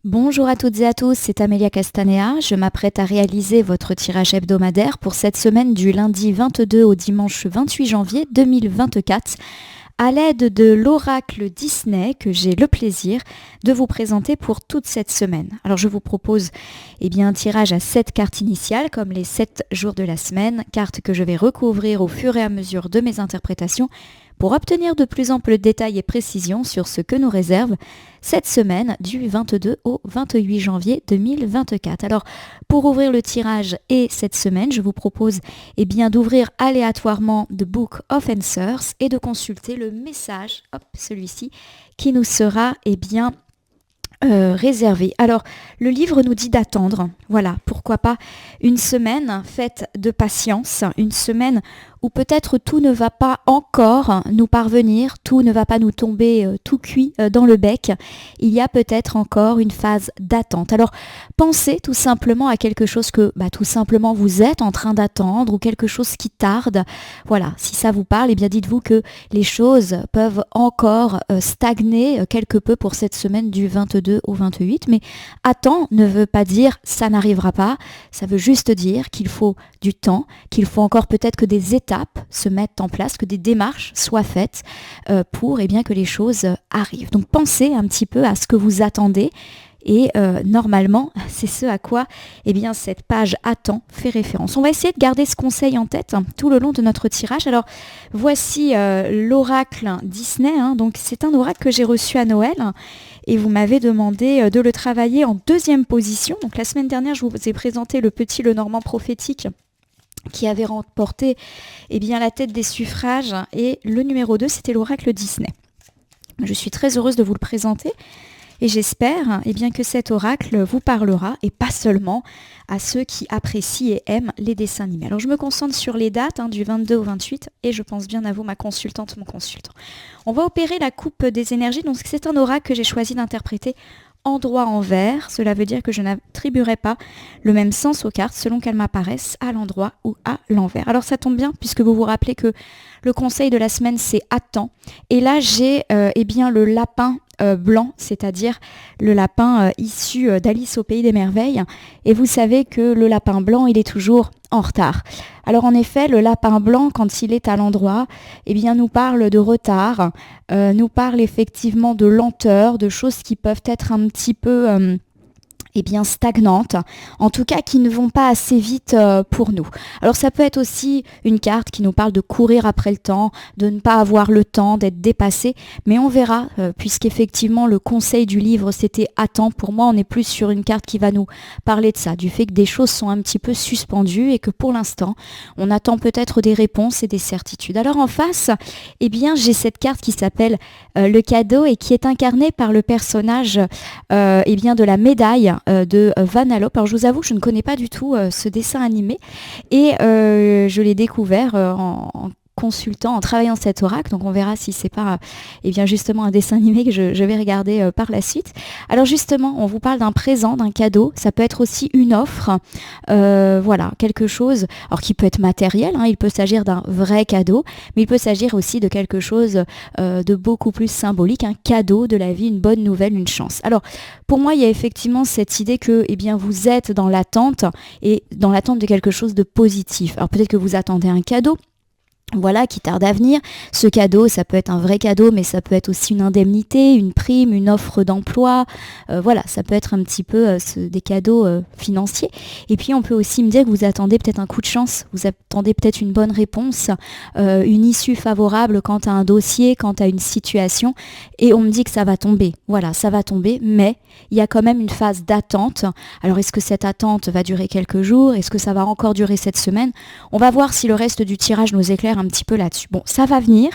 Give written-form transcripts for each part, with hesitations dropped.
Bonjour à toutes et à tous, c'est Amélia Castanea. Je m'apprête à réaliser votre tirage hebdomadaire pour cette semaine du lundi 22 au dimanche 28 janvier 2024 à l'aide de l'oracle Disney que j'ai le plaisir de vous présenter pour toute cette semaine. Alors je vous propose un tirage à 7 cartes initiales comme les 7 jours de la semaine, cartes que je vais recouvrir au fur et à mesure de mes interprétations pour obtenir de plus amples détails et précisions sur ce que nous réserve cette semaine du 22 au 28 janvier 2024. Alors, pour ouvrir le tirage et cette semaine, je vous propose d'ouvrir aléatoirement The Book of Answers et de consulter le message, celui-ci, qui nous sera réservé. Alors, le livre nous dit d'attendre. Voilà, pourquoi pas une semaine faite de patience, une semaine où peut-être tout ne va pas encore nous parvenir, tout ne va pas nous tomber tout cuit dans le bec. Il y a peut-être encore une phase d'attente. Alors, pensez tout simplement à quelque chose que tout simplement vous êtes en train d'attendre ou quelque chose qui tarde. Voilà, si ça vous parle, dites-vous que les choses peuvent encore stagner quelque peu pour cette semaine du 22 au 28. Mais attends ne veut pas dire ça n'arrivera pas. Ça veut juste dire qu'il faut du temps, qu'il faut encore peut-être que des étapes se mettent en place, que des démarches soient faites pour que les choses arrivent. Donc pensez un petit peu à ce que vous attendez et normalement c'est ce à quoi cette page attend fait référence. On va essayer de garder ce conseil en tête tout le long de notre tirage. Alors voici l'oracle Disney, donc c'est un oracle que j'ai reçu à Noël et vous m'avez demandé de le travailler en deuxième position. Donc la semaine dernière je vous ai présenté le petit Lenormand prophétique qui avait remporté la tête des suffrages et le numéro 2 c'était l'oracle Disney. Je suis très heureuse de vous le présenter et j'espère que cet oracle vous parlera et pas seulement à ceux qui apprécient et aiment les dessins animés. Alors je me concentre sur les dates du 22 au 28 et je pense bien à vous ma consultante, mon consultant. On va opérer la coupe des énergies, donc c'est un oracle que j'ai choisi d'interpréter endroit envers, cela veut dire que je n'attribuerai pas le même sens aux cartes selon qu'elles m'apparaissent à l'endroit ou à l'envers. Alors ça tombe bien puisque vous vous rappelez que le conseil de la semaine c'est attends et là j'ai le lapin blanc, c'est-à-dire le lapin issu d'Alice au pays des merveilles et vous savez que le lapin blanc il est toujours en retard. Alors en effet, le lapin blanc, quand il est à l'endroit, nous parle de retard, nous parle effectivement de lenteur, de choses qui peuvent être un petit peu stagnantes, en tout cas qui ne vont pas assez vite pour nous. Alors ça peut être aussi une carte qui nous parle de courir après le temps, de ne pas avoir le temps, d'être dépassé, mais on verra, puisqu'effectivement le conseil du livre c'était attends, pour moi on est plus sur une carte qui va nous parler de ça, du fait que des choses sont un petit peu suspendues et que pour l'instant on attend peut-être des réponses et des certitudes. Alors en face, j'ai cette carte qui s'appelle le cadeau et qui est incarnée par le personnage de la médaille de Vanellope. Alors je vous avoue que je ne connais pas du tout ce dessin animé et je l'ai découvert en consultant, en travaillant cet oracle, donc on verra si c'est pas justement un dessin animé que je vais regarder par la suite. Alors justement, on vous parle d'un présent, d'un cadeau, ça peut être aussi une offre, voilà, quelque chose, alors qui peut être matériel, il peut s'agir d'un vrai cadeau, mais il peut s'agir aussi de quelque chose de beaucoup plus symbolique, un cadeau de la vie, une bonne nouvelle, une chance. Alors pour moi, il y a effectivement cette idée que vous êtes dans l'attente et dans l'attente de quelque chose de positif. Alors peut-être que vous attendez un cadeau, voilà, qui tarde à venir. Ce cadeau, ça peut être un vrai cadeau, mais ça peut être aussi une indemnité, une prime, une offre d'emploi. Voilà, ça peut être un petit peu des cadeaux financiers. Et puis, on peut aussi me dire que vous attendez peut-être un coup de chance, vous attendez peut-être une bonne réponse, une issue favorable quant à un dossier, quant à une situation. Et on me dit que ça va tomber. Voilà, ça va tomber, mais il y a quand même une phase d'attente. Alors, est-ce que cette attente va durer quelques jours? Est-ce que ça va encore durer cette semaine? On va voir si le reste du tirage nous éclaire un petit peu là-dessus. Bon, ça va venir,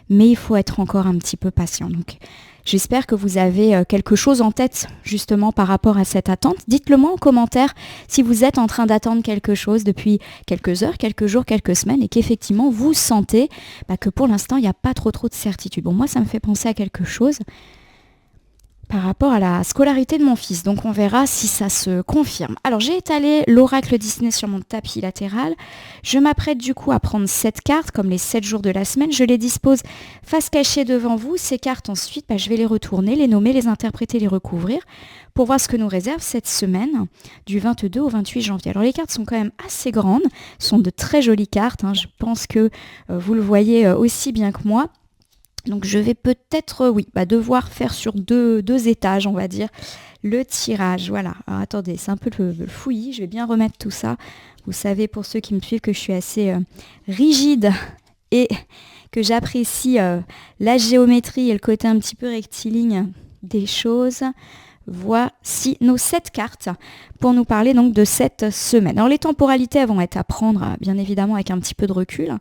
mais il faut être encore un petit peu patient. Donc, j'espère que vous avez quelque chose en tête justement par rapport à cette attente. Dites-le moi en commentaire si vous êtes en train d'attendre quelque chose depuis quelques heures, quelques jours, quelques semaines et qu'effectivement vous sentez que pour l'instant il n'y a pas trop de certitude. Bon, moi ça me fait penser à quelque chose. par rapport à la scolarité de mon fils. Donc on verra si ça se confirme. Alors j'ai étalé l'oracle Disney sur mon tapis latéral. Je m'apprête du coup à prendre 7 cartes, comme les 7 jours de la semaine. Je les dispose face cachée devant vous. Ces cartes ensuite, je vais les retourner, les nommer, les interpréter, les recouvrir pour voir ce que nous réserve cette semaine du 22 au 28 janvier. Alors les cartes sont quand même assez grandes, sont de très jolies cartes. Je pense que vous le voyez aussi bien que moi. Donc je vais peut-être, devoir faire sur deux étages, on va dire, le tirage. Voilà. Alors attendez, c'est un peu le fouillis. Je vais bien remettre tout ça. Vous savez, pour ceux qui me suivent, que je suis assez rigide et que j'apprécie la géométrie et le côté un petit peu rectiligne des choses. Voici nos 7 cartes pour nous parler donc de cette semaine. Alors les temporalités vont être à prendre, bien évidemment, avec un petit peu de recul.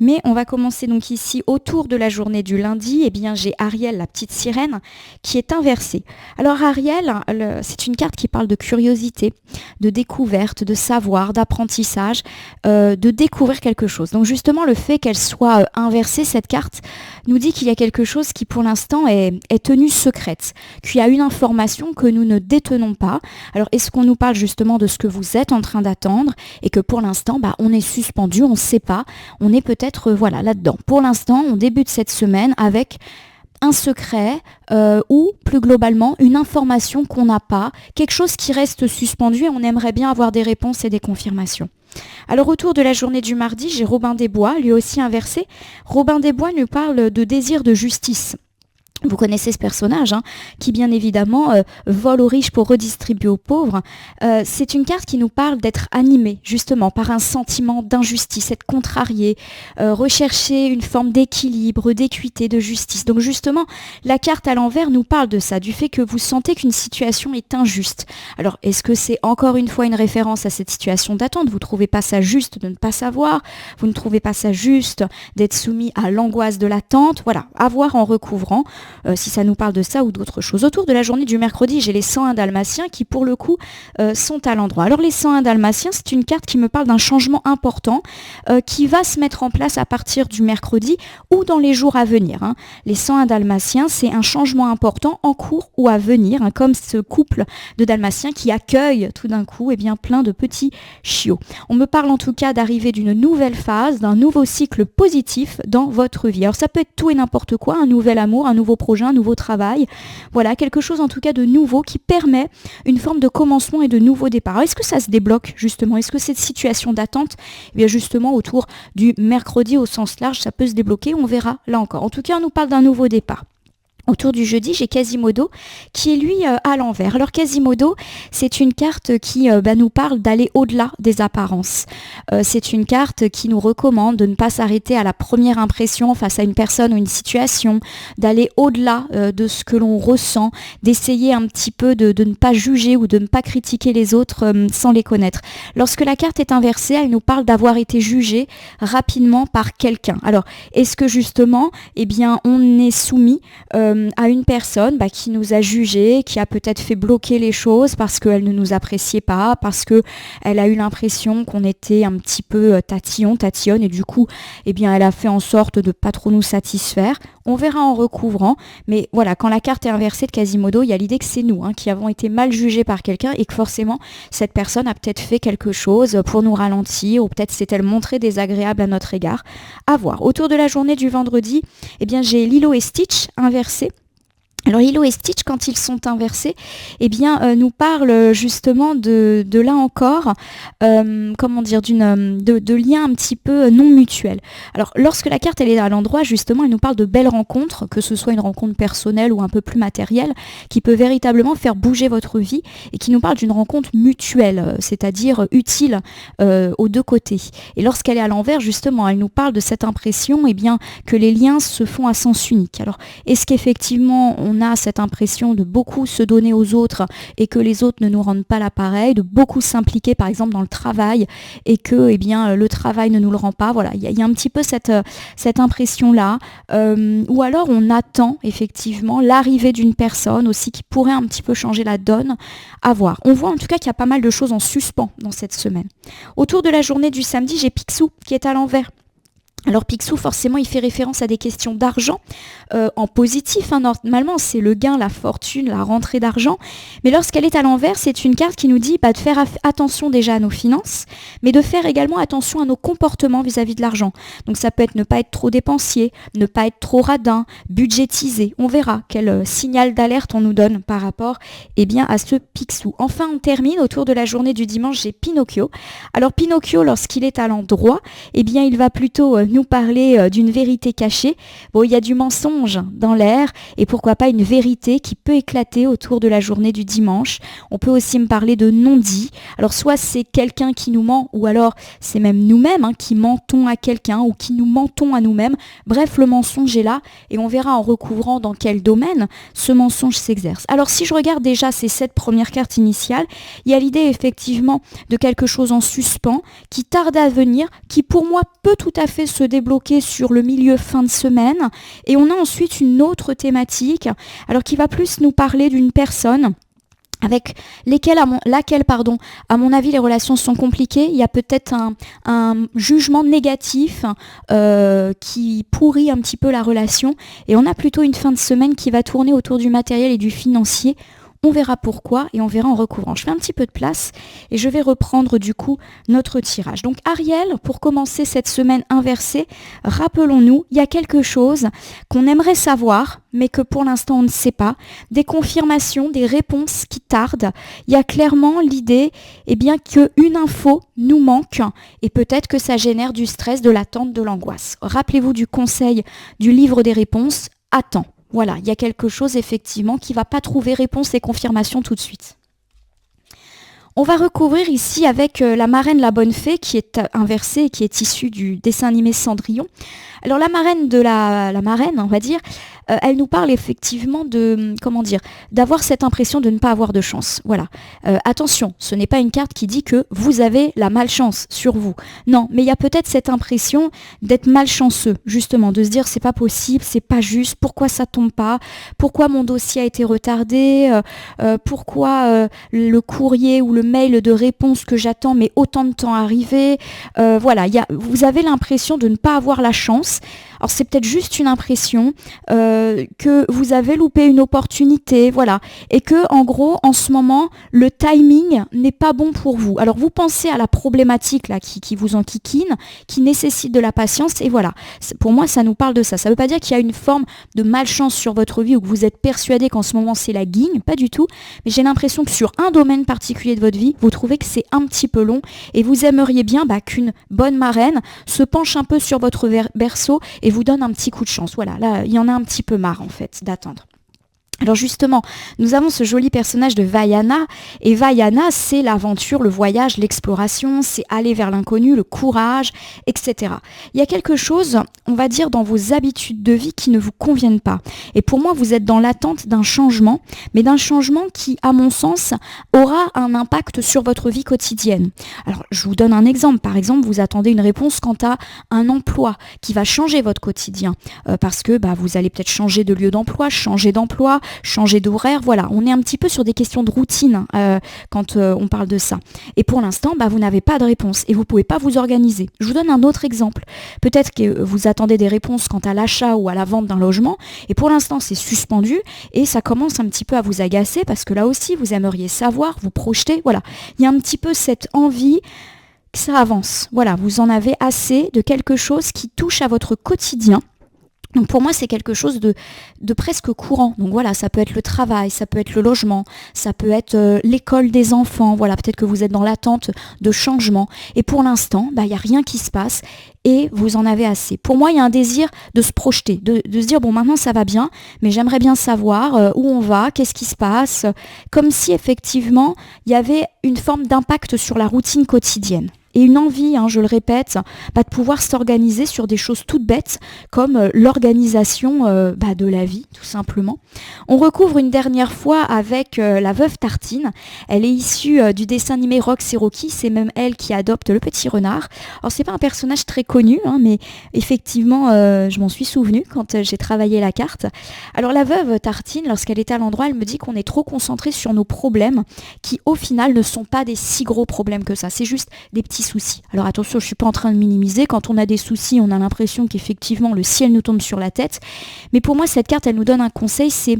Mais on va commencer donc ici autour de la journée du lundi. Eh bien, j'ai Ariel, la petite sirène, qui est inversée. Alors Ariel, c'est une carte qui parle de curiosité, de découverte, de savoir, d'apprentissage, de découvrir quelque chose. Donc justement, le fait qu'elle soit inversée, cette carte, nous dit qu'il y a quelque chose qui pour l'instant est tenue secrète, qu'il y a une information que nous ne détenons pas. Alors est-ce qu'on nous parle justement de ce que vous êtes en train d'attendre et que pour l'instant, on est suspendu, on ne sait pas, on est peut-être là-dedans. Pour l'instant, on débute cette semaine avec un secret ou plus globalement une information qu'on n'a pas, quelque chose qui reste suspendu et on aimerait bien avoir des réponses et des confirmations. Alors autour de la journée du mardi, j'ai Robin des Bois, lui aussi inversé. Robin des Bois nous parle de désir de justice. Vous connaissez ce personnage, qui bien évidemment vole aux riches pour redistribuer aux pauvres. C'est une carte qui nous parle d'être animé justement par un sentiment d'injustice, être contrarié, rechercher une forme d'équilibre, d'équité, de justice. Donc justement, la carte à l'envers nous parle de ça, du fait que vous sentez qu'une situation est injuste. Alors est-ce que c'est encore une fois une référence à cette situation d'attente? Vous ne trouvez pas ça juste de ne pas savoir? Vous ne trouvez pas ça juste d'être soumis à l'angoisse de l'attente? Voilà, à voir en recouvrant. Si ça nous parle de ça ou d'autres choses. Autour de la journée du mercredi, j'ai les 101 dalmatiens qui, pour le coup, sont à l'endroit. Alors, les 101 dalmatiens, c'est une carte qui me parle d'un changement important qui va se mettre en place à partir du mercredi ou dans les jours à venir. Les 101 dalmatiens, c'est un changement important en cours ou à venir, comme ce couple de dalmatiens qui accueille tout d'un coup plein de petits chiots. On me parle en tout cas d'arriver d'une nouvelle phase, d'un nouveau cycle positif dans votre vie. Alors, ça peut être tout et n'importe quoi, un nouvel amour, un nouveau projet, un nouveau travail. Voilà, quelque chose en tout cas de nouveau qui permet une forme de commencement et de nouveau départ. Alors, est-ce que ça se débloque justement? Est-ce que cette situation d'attente, justement autour du mercredi au sens large, ça peut se débloquer? On verra là encore. En tout cas, on nous parle d'un nouveau départ. Autour du jeudi, j'ai Quasimodo qui est lui à l'envers. Alors Quasimodo, c'est une carte qui nous parle d'aller au-delà des apparences. C'est une carte qui nous recommande de ne pas s'arrêter à la première impression face à une personne ou une situation, d'aller au-delà de ce que l'on ressent, d'essayer un petit peu de ne pas juger ou de ne pas critiquer les autres sans les connaître. Lorsque la carte est inversée, elle nous parle d'avoir été jugé rapidement par quelqu'un. Alors, est-ce que justement, on est soumis à une personne qui nous a jugés, qui a peut-être fait bloquer les choses parce qu'elle ne nous appréciait pas, parce qu'elle a eu l'impression qu'on était un petit peu tatillonne et du coup, elle a fait en sorte de pas trop nous satisfaire. On verra en recouvrant, mais voilà, quand la carte est inversée de Quasimodo, il y a l'idée que c'est nous qui avons été mal jugés par quelqu'un et que forcément, cette personne a peut-être fait quelque chose pour nous ralentir ou peut-être s'est-elle montrée désagréable à notre égard. À voir. Autour de la journée du vendredi, j'ai Lilo et Stitch inversés. Alors Lilo et Stitch, quand ils sont inversés, nous parlent justement de là encore, de liens un petit peu non mutuels. Alors lorsque la carte elle est à l'endroit, justement, elle nous parle de belles rencontres, que ce soit une rencontre personnelle ou un peu plus matérielle, qui peut véritablement faire bouger votre vie et qui nous parle d'une rencontre mutuelle, c'est-à-dire utile aux deux côtés. Et lorsqu'elle est à l'envers, justement, elle nous parle de cette impression que les liens se font à sens unique. Alors est-ce qu'effectivement on a cette impression de beaucoup se donner aux autres et que les autres ne nous rendent pas l'appareil, de beaucoup s'impliquer par exemple dans le travail et que le travail ne nous le rend pas. Voilà, il y a un petit peu cette impression-là. Ou alors on attend effectivement l'arrivée d'une personne aussi qui pourrait un petit peu changer la donne. À voir. On voit en tout cas qu'il y a pas mal de choses en suspens dans cette semaine. Autour de la journée du samedi, j'ai Picsou qui est à l'envers. Alors Picsou, forcément, il fait référence à des questions d'argent, en positif, hein, normalement, c'est le gain, la fortune, la rentrée d'argent. Mais lorsqu'elle est à l'envers, c'est une carte qui nous dit de faire attention déjà à nos finances, mais de faire également attention à nos comportements vis-à-vis de l'argent. Donc ça peut être ne pas être trop dépensier, ne pas être trop radin, budgétiser. On verra quel signal d'alerte on nous donne par rapport à ce Picsou. Enfin, on termine autour de la journée du dimanche, j'ai Pinocchio. Alors Pinocchio, lorsqu'il est à l'endroit, il va plutôt nous parler d'une vérité cachée. Bon, il y a du mensonge dans l'air et pourquoi pas une vérité qui peut éclater autour de la journée du dimanche. On peut aussi me parler de non-dit. Alors soit c'est quelqu'un qui nous ment ou alors c'est même nous-mêmes qui mentons à quelqu'un ou qui nous mentons à nous-mêmes. Bref, le mensonge est là et on verra en recouvrant dans quel domaine ce mensonge s'exerce. Alors si je regarde déjà ces 7 premières cartes initiales, il y a l'idée effectivement de quelque chose en suspens qui tarde à venir, qui pour moi peut tout à fait se débloquer sur le milieu fin de semaine. Et on a ensuite une autre thématique, alors qui va plus nous parler d'une personne avec laquelle, à mon avis, les relations sont compliquées. Il y a peut-être un jugement négatif qui pourrit un petit peu la relation. Et on a plutôt une fin de semaine qui va tourner autour du matériel et du financier. On verra pourquoi et on verra en recouvrant. Je fais un petit peu de place et je vais reprendre du coup notre tirage. Donc Ariel, pour commencer cette semaine inversée, rappelons-nous, il y a quelque chose qu'on aimerait savoir, mais que pour l'instant on ne sait pas. Des confirmations, des réponses qui tardent. Il y a clairement l'idée qu'une info nous manque et peut-être que ça génère du stress, de l'attente, de l'angoisse. Rappelez-vous du conseil du livre des réponses, attends. Voilà, il y a quelque chose effectivement qui ne va pas trouver réponse et confirmation tout de suite. On va recouvrir ici avec la marraine la bonne fée qui est inversée et qui est issue du dessin animé Cendrillon. Alors la marraine la marraine, on va dire, elle nous parle effectivement d'avoir cette impression de ne pas avoir de chance. Voilà. Attention, ce n'est pas une carte qui dit que vous avez la malchance sur vous. Non, mais il y a peut-être cette impression d'être malchanceux, justement, de se dire c'est pas possible, c'est pas juste, pourquoi ça tombe pas, pourquoi mon dossier a été retardé, pourquoi le courrier ou le mail de réponse que j'attends met autant de temps à arriver. Voilà, vous avez l'impression de ne pas avoir la chance. Alors c'est peut-être juste une impression que vous avez loupé une opportunité, voilà, et que en gros en ce moment le timing n'est pas bon pour vous. Alors vous pensez à la problématique là qui vous enquiquine, qui nécessite de la patience, et voilà. Pour moi ça nous parle de ça. Ça ne veut pas dire qu'il y a une forme de malchance sur votre vie ou que vous êtes persuadé qu'en ce moment c'est la guigne, pas du tout. Mais j'ai l'impression que sur un domaine particulier de votre vie, vous trouvez que c'est un petit peu long et vous aimeriez bien qu'une bonne marraine se penche un peu sur votre berceau et vous donne un petit coup de chance. Voilà, là, il y en a un petit peu marre, en fait, d'attendre. Alors justement, nous avons ce joli personnage de Vaiana, et Vaiana, c'est l'aventure, le voyage, l'exploration, c'est aller vers l'inconnu, le courage, etc. Il y a quelque chose, on va dire, dans vos habitudes de vie qui ne vous conviennent pas. Et pour moi, vous êtes dans l'attente d'un changement, mais d'un changement qui, à mon sens, aura un impact sur votre vie quotidienne. Alors, je vous donne un exemple. Par exemple, vous attendez une réponse quant à un emploi qui va changer votre quotidien, parce que vous allez peut-être changer de lieu d'emploi, changer d'emploi, changer d'horaire, voilà, on est un petit peu sur des questions de routine quand on parle de ça. Et pour l'instant, vous n'avez pas de réponse et vous ne pouvez pas vous organiser. Je vous donne un autre exemple. Peut-être que vous attendez des réponses quant à l'achat ou à la vente d'un logement et pour l'instant, c'est suspendu et ça commence un petit peu à vous agacer parce que là aussi, vous aimeriez savoir, vous projeter, voilà. Il y a un petit peu cette envie que ça avance. Voilà, vous en avez assez de quelque chose qui touche à votre quotidien. Donc pour moi, c'est quelque chose de presque courant. Donc voilà, ça peut être le travail, ça peut être le logement, ça peut être l'école des enfants. Voilà, peut-être que vous êtes dans l'attente de changement. Et pour l'instant, il n'y a rien qui se passe et vous en avez assez. Pour moi, il y a un désir de se projeter, de se dire, bon, maintenant ça va bien, mais j'aimerais bien savoir où on va, qu'est-ce qui se passe. Comme si effectivement, il y avait une forme d'impact sur la routine quotidienne. Et une envie, je le répète, de pouvoir s'organiser sur des choses toutes bêtes comme l'organisation de la vie, tout simplement. On recouvre une dernière fois avec la veuve Tartine. Elle est issue du dessin animé Rox et Rocky. C'est même elle qui adopte le petit renard. Alors c'est pas un personnage très connu, mais effectivement, je m'en suis souvenue quand j'ai travaillé la carte. Alors la veuve Tartine, lorsqu'elle est à l'endroit, elle me dit qu'on est trop concentré sur nos problèmes qui, au final, ne sont pas des si gros problèmes que ça. C'est juste des petits petits soucis. Alors attention, je ne suis pas en train de minimiser. Quand on a des soucis, on a l'impression qu'effectivement le ciel nous tombe sur la tête. Mais pour moi, cette carte, elle nous donne un conseil, c'est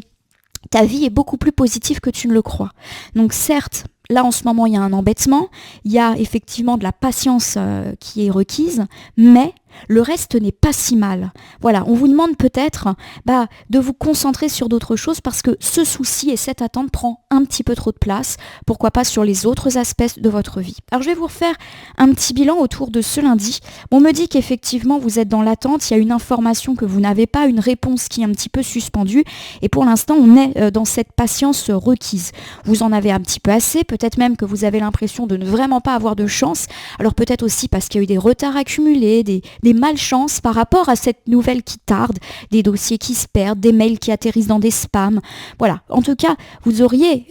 ta vie est beaucoup plus positive que tu ne le crois. Donc certes, là en ce moment, il y a un embêtement, il y a effectivement de la patience qui est requise, mais le reste n'est pas si mal. Voilà, on vous demande peut-être de vous concentrer sur d'autres choses parce que ce souci et cette attente prend un petit peu trop de place, pourquoi pas sur les autres aspects de votre vie. Alors je vais vous refaire un petit bilan autour de ce lundi. On me dit qu'effectivement vous êtes dans l'attente, il y a une information que vous n'avez pas, une réponse qui est un petit peu suspendue et pour l'instant on est dans cette patience requise. Vous en avez un petit peu assez, peut-être même que vous avez l'impression de ne vraiment pas avoir de chance, alors peut-être aussi parce qu'il y a eu des retards accumulés, des malchances par rapport à cette nouvelle qui tarde, des dossiers qui se perdent, des mails qui atterrissent dans des spams. Voilà, en tout cas, vous auriez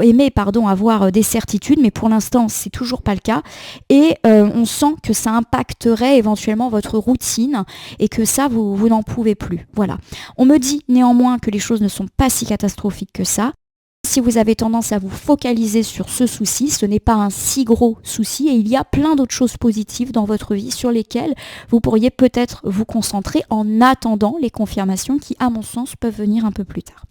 aimé avoir des certitudes, mais pour l'instant, c'est toujours pas le cas. Et on sent que ça impacterait éventuellement votre routine et que ça, vous n'en pouvez plus. Voilà. On me dit néanmoins que les choses ne sont pas si catastrophiques que ça. Si vous avez tendance à vous focaliser sur ce souci, ce n'est pas un si gros souci et il y a plein d'autres choses positives dans votre vie sur lesquelles vous pourriez peut-être vous concentrer en attendant les confirmations qui, à mon sens, peuvent venir un peu plus tard.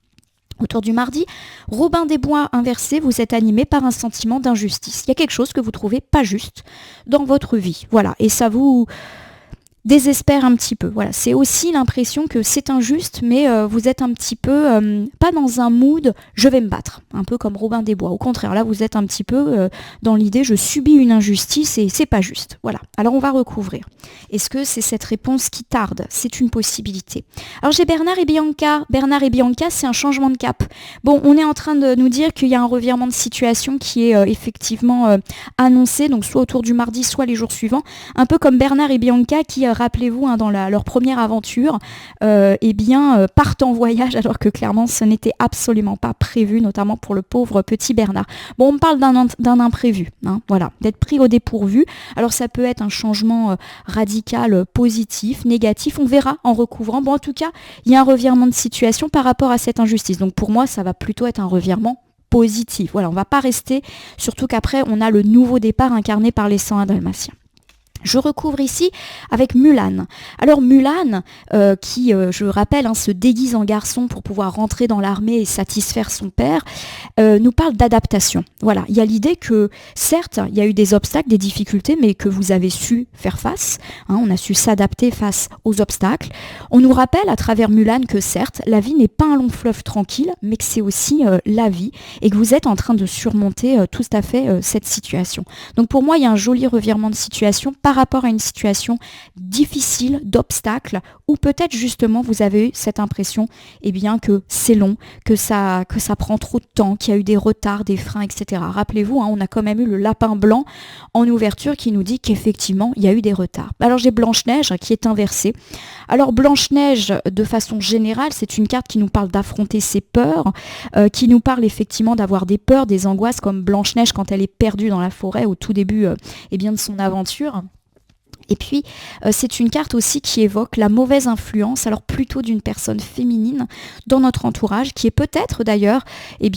Autour du mardi, Robin des Bois inversé, vous êtes animé par un sentiment d'injustice. Il y a quelque chose que vous trouvez pas juste dans votre vie. Voilà, et ça vous désespère un petit peu. Voilà, c'est aussi l'impression que c'est injuste, mais vous êtes un petit peu pas dans un mood je vais me battre, un peu comme Robin des Bois. Au contraire, là vous êtes un petit peu dans l'idée je subis une injustice et c'est pas juste. Voilà. Alors on va recouvrir. Est-ce que c'est cette réponse qui tarde? C'est une possibilité. Alors j'ai Bernard et Bianca. Bernard et Bianca, c'est un changement de cap. Bon, on est en train de nous dire qu'il y a un revirement de situation qui est effectivement annoncé, donc soit autour du mardi, soit les jours suivants. Un peu comme Bernard et Bianca qui rappelez-vous, dans leur première aventure, partent en voyage alors que clairement ce n'était absolument pas prévu, notamment pour le pauvre petit Bernard. Bon, on parle d'un imprévu, voilà, d'être pris au dépourvu. Alors ça peut être un changement radical, positif, négatif, on verra en recouvrant. Bon, en tout cas, il y a un revirement de situation par rapport à cette injustice. Donc pour moi, ça va plutôt être un revirement positif. Voilà, on ne va pas rester, surtout qu'après, on a le nouveau départ incarné par les 101 Dalmatiens. Je recouvre ici avec Mulan. Alors Mulan, qui, je rappelle, se déguise en garçon pour pouvoir rentrer dans l'armée et satisfaire son père, nous parle d'adaptation. Voilà, il y a l'idée que, certes, il y a eu des obstacles, des difficultés, mais que vous avez su faire face. On a su s'adapter face aux obstacles. On nous rappelle à travers Mulan que, certes, la vie n'est pas un long fleuve tranquille, mais que c'est aussi la vie et que vous êtes en train de surmonter tout à fait cette situation. Donc pour moi, il y a un joli revirement de situation par rapport à une situation difficile, d'obstacle, ou peut-être justement vous avez eu cette impression que c'est long, que ça prend trop de temps, qu'il y a eu des retards, des freins, etc. Rappelez-vous, on a quand même eu le lapin blanc en ouverture qui nous dit qu'effectivement il y a eu des retards. Alors j'ai Blanche-Neige qui est inversée. Alors Blanche-Neige, de façon générale, c'est une carte qui nous parle d'affronter ses peurs, qui nous parle effectivement d'avoir des peurs, des angoisses, comme Blanche-Neige quand elle est perdue dans la forêt au tout début de son aventure. Et puis, c'est une carte aussi qui évoque la mauvaise influence, alors plutôt d'une personne féminine dans notre entourage, qui est peut-être d'ailleurs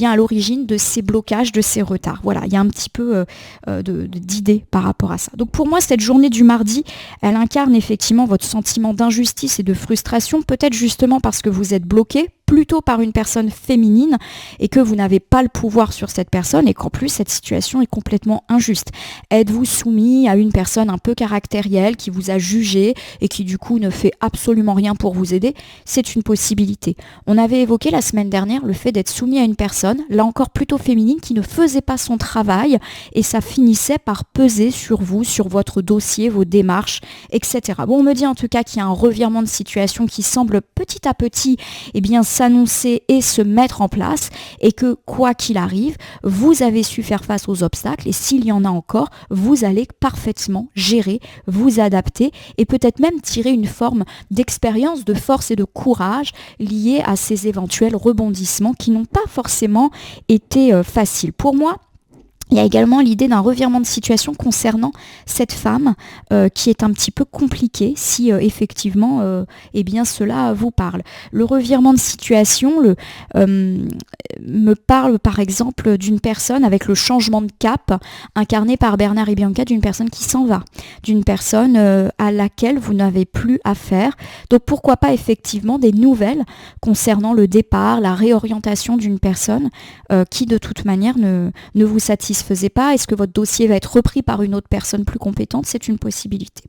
à l'origine de ces blocages, de ces retards. Voilà, il y a un petit peu d'idées par rapport à ça. Donc pour moi, cette journée du mardi, elle incarne effectivement votre sentiment d'injustice et de frustration, peut-être justement parce que vous êtes bloqué, plutôt par une personne féminine et que vous n'avez pas le pouvoir sur cette personne et qu'en plus cette situation est complètement injuste. Êtes-vous soumis à une personne un peu caractérielle qui vous a jugé et qui du coup ne fait absolument rien pour vous aider? C'est une possibilité. On avait évoqué la semaine dernière le fait d'être soumis à une personne, là encore plutôt féminine, qui ne faisait pas son travail et ça finissait par peser sur vous, sur votre dossier, vos démarches, etc. Bon, on me dit en tout cas qu'il y a un revirement de situation qui semble petit à petit s'annoncer et se mettre en place et que quoi qu'il arrive, vous avez su faire face aux obstacles et s'il y en a encore, vous allez parfaitement gérer, vous adapter et peut-être même tirer une forme d'expérience, de force et de courage liée à ces éventuels rebondissements qui n'ont pas forcément été faciles. Pour moi, Il y a également l'idée d'un revirement de situation concernant cette femme qui est un petit peu compliquée si effectivement eh bien cela vous parle. Le revirement de situation me parle par exemple d'une personne avec le changement de cap incarné par Bernard et Bianca, d'une personne qui s'en va, d'une personne à laquelle vous n'avez plus affaire. Donc pourquoi pas effectivement des nouvelles concernant le départ, la réorientation d'une personne qui de toute manière ne vous satisfaisait pas. Est-ce que votre dossier va être repris par une autre personne plus compétente? C'est une possibilité.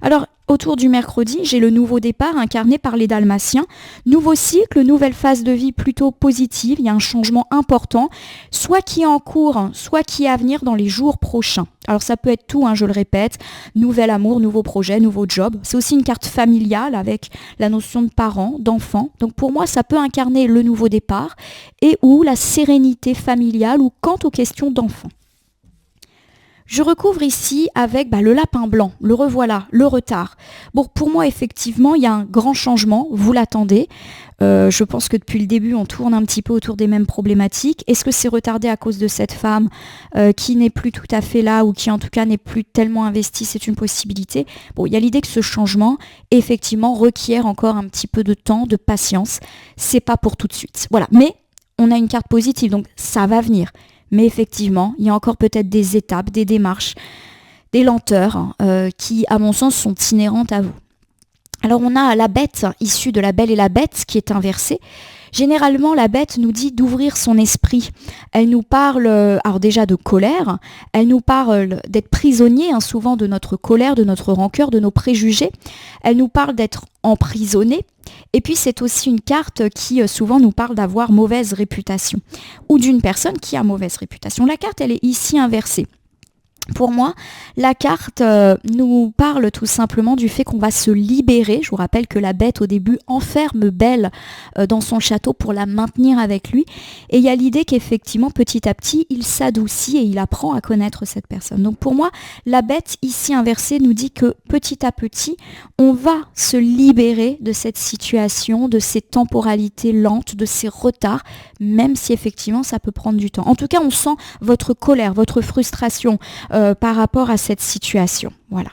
Alors, autour du mercredi, j'ai le nouveau départ incarné par les Dalmatiens. Nouveau cycle, nouvelle phase de vie plutôt positive. Il y a un changement important, soit qui est en cours, soit qui est à venir dans les jours prochains. Alors ça peut être tout, je le répète, nouvel amour, nouveau projet, nouveau job. C'est aussi une carte familiale avec la notion de parents, d'enfants. Donc pour moi, ça peut incarner le nouveau départ et ou la sérénité familiale ou quant aux questions d'enfants. Je recouvre ici avec le lapin blanc, le revoilà, le retard. Bon, pour moi, effectivement, il y a un grand changement, vous l'attendez. Je pense que depuis le début, on tourne un petit peu autour des mêmes problématiques. Est-ce que c'est retardé à cause de cette femme qui n'est plus tout à fait là ou qui en tout cas n'est plus tellement investie? C'est une possibilité. Bon, il y a l'idée que ce changement, effectivement, requiert encore un petit peu de temps, de patience. C'est pas pour tout de suite. Voilà, mais on a une carte positive, donc ça va venir. Mais effectivement, il y a encore peut-être des étapes, des démarches, des lenteurs qui, à mon sens, sont inhérentes à vous. Alors on a la bête issue de La Belle et la Bête qui est inversée. Généralement, la bête nous dit d'ouvrir son esprit. Elle nous parle, alors déjà de colère, elle nous parle d'être prisonnier, souvent de notre colère, de notre rancœur, de nos préjugés. Elle nous parle d'être emprisonné. Et puis c'est aussi une carte qui souvent nous parle d'avoir mauvaise réputation ou d'une personne qui a mauvaise réputation. La carte, elle est ici inversée. Pour moi, la carte nous parle tout simplement du fait qu'on va se libérer. Je vous rappelle que la bête, au début, enferme Belle dans son château pour la maintenir avec lui. Et il y a l'idée qu'effectivement, petit à petit, il s'adoucit et il apprend à connaître cette personne. Donc pour moi, la bête, ici inversée, nous dit que petit à petit, on va se libérer de cette situation, de ces temporalités lentes, de ces retards, même si effectivement, ça peut prendre du temps. En tout cas, on sent votre colère, votre frustration, par rapport à cette situation. Voilà.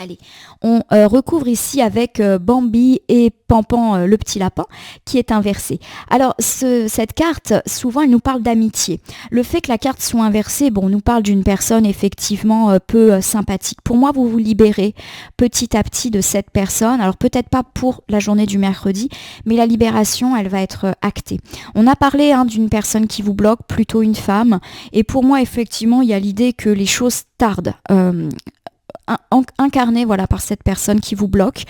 Allez, on recouvre ici avec Bambi et Pampan, le petit lapin, qui est inversé. Alors, cette carte, souvent, elle nous parle d'amitié. Le fait que la carte soit inversée, nous parle d'une personne effectivement peu sympathique. Pour moi, vous vous libérez petit à petit de cette personne. Alors, peut-être pas pour la journée du mercredi, mais la libération, elle va être actée. On a parlé d'une personne qui vous bloque, plutôt une femme. Et pour moi, effectivement, il y a l'idée que les choses tardent. Incarné par cette personne qui vous bloque.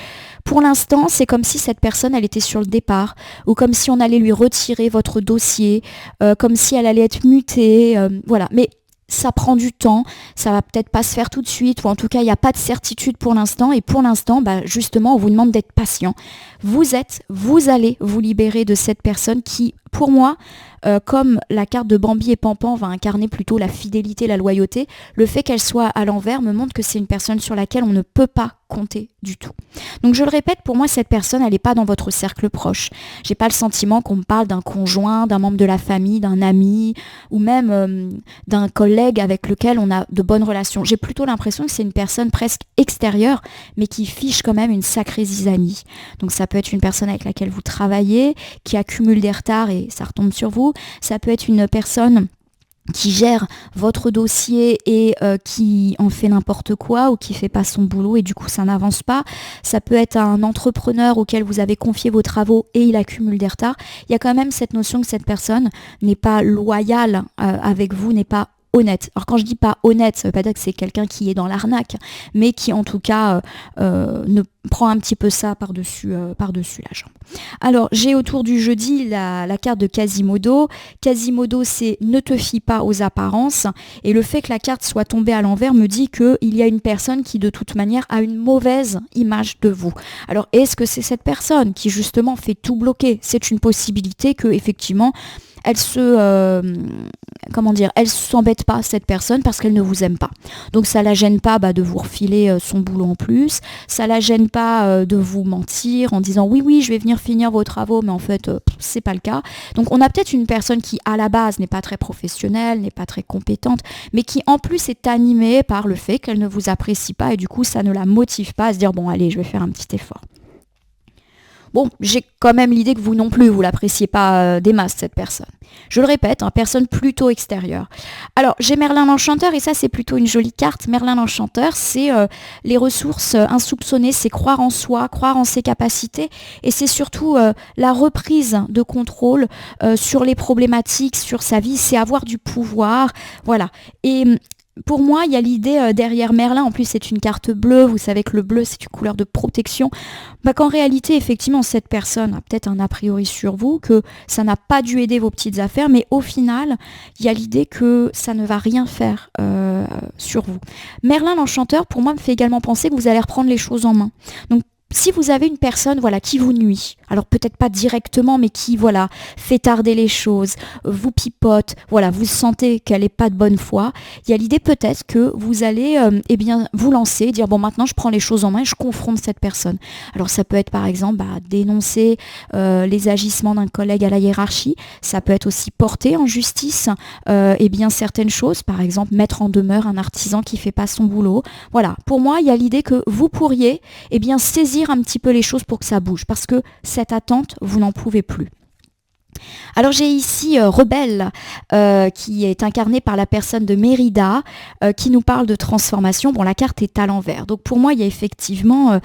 Pour l'instant, c'est comme si cette personne, elle était sur le départ, ou comme si on allait lui retirer votre dossier, comme si elle allait être mutée, voilà. Mais ça prend du temps, ça va peut-être pas se faire tout de suite, ou en tout cas, il n'y a pas de certitude pour l'instant, et pour l'instant, justement, on vous demande d'être patient. Vous allez vous libérer de cette personne qui, pour moi, comme la carte de Bambi et Pampan va incarner plutôt la fidélité, la loyauté, le fait qu'elle soit à l'envers me montre que c'est une personne sur laquelle on ne peut pas compter du tout. Donc je le répète, pour moi, cette personne, elle n'est pas dans votre cercle proche. J'ai pas le sentiment qu'on me parle d'un conjoint, d'un membre de la famille, d'un ami, ou même d'un collègue avec lequel on a de bonnes relations. J'ai plutôt l'impression que c'est une personne presque extérieure, mais qui fiche quand même une sacrée zizanie. Donc ça peut être une personne avec laquelle vous travaillez, qui accumule des retards et ça retombe sur vous. Ça peut être une personne qui gère votre dossier et qui en fait n'importe quoi ou qui fait pas son boulot et du coup ça n'avance pas. Ça peut être un entrepreneur auquel vous avez confié vos travaux et il accumule des retards. Il y a quand même cette notion que cette personne n'est pas loyale avec vous, n'est pas honnête. Alors quand je dis pas honnête, ça veut pas dire que c'est quelqu'un qui est dans l'arnaque, mais qui en tout cas ne prend un petit peu ça par-dessus la jambe. Alors j'ai autour du jeudi la carte de Quasimodo. Quasimodo, c'est ne te fie pas aux apparences, et le fait que la carte soit tombée à l'envers me dit qu'il y a une personne qui de toute manière a une mauvaise image de vous. Alors est-ce que c'est cette personne qui justement fait tout bloquer? C'est une possibilité que effectivement elle elle s'embête pas, cette personne, parce qu'elle ne vous aime pas. Donc ça la gêne pas de vous refiler son boulot en plus, ça la gêne pas de vous mentir en disant oui, je vais venir finir vos travaux, mais en fait c'est pas le cas. Donc on a peut-être une personne qui à la base n'est pas très professionnelle, n'est pas très compétente, mais qui en plus est animée par le fait qu'elle ne vous apprécie pas, et du coup ça ne la motive pas à se dire bon allez, je vais faire un petit effort. Bon, j'ai quand même l'idée que vous non plus, vous l'appréciez pas des masses, cette personne. Je le répète, personne plutôt extérieure. Alors, j'ai Merlin l'Enchanteur, et ça, c'est plutôt une jolie carte. Merlin l'Enchanteur, c'est les ressources insoupçonnées, c'est croire en soi, croire en ses capacités, et c'est surtout la reprise de contrôle sur les problématiques, sur sa vie, c'est avoir du pouvoir, voilà. Et pour moi, il y a l'idée derrière Merlin, en plus c'est une carte bleue, vous savez que le bleu c'est une couleur de protection, qu'en réalité effectivement cette personne a peut-être un a priori sur vous, que ça n'a pas dû aider vos petites affaires, mais au final, il y a l'idée que ça ne va rien faire sur vous. Merlin l'Enchanteur, pour moi, me fait également penser que vous allez reprendre les choses en main. Donc si vous avez une personne qui vous nuit, alors peut-être pas directement, mais qui fait tarder les choses, vous pipote, vous sentez qu'elle n'est pas de bonne foi, il y a l'idée peut-être que vous allez vous lancer, dire bon maintenant je prends les choses en main et je confronte cette personne. Alors ça peut être par exemple dénoncer les agissements d'un collègue à la hiérarchie, ça peut être aussi porter en justice certaines choses, par exemple mettre en demeure un artisan qui fait pas son boulot. Voilà, pour moi il y a l'idée que vous pourriez saisir un petit peu les choses pour que ça bouge, parce que cette attente, vous n'en pouvez plus. Alors j'ai ici Rebelle qui est incarnée par la personne de Mérida qui nous parle de transformation. Bon, la carte est à l'envers. Donc pour moi, il y a effectivement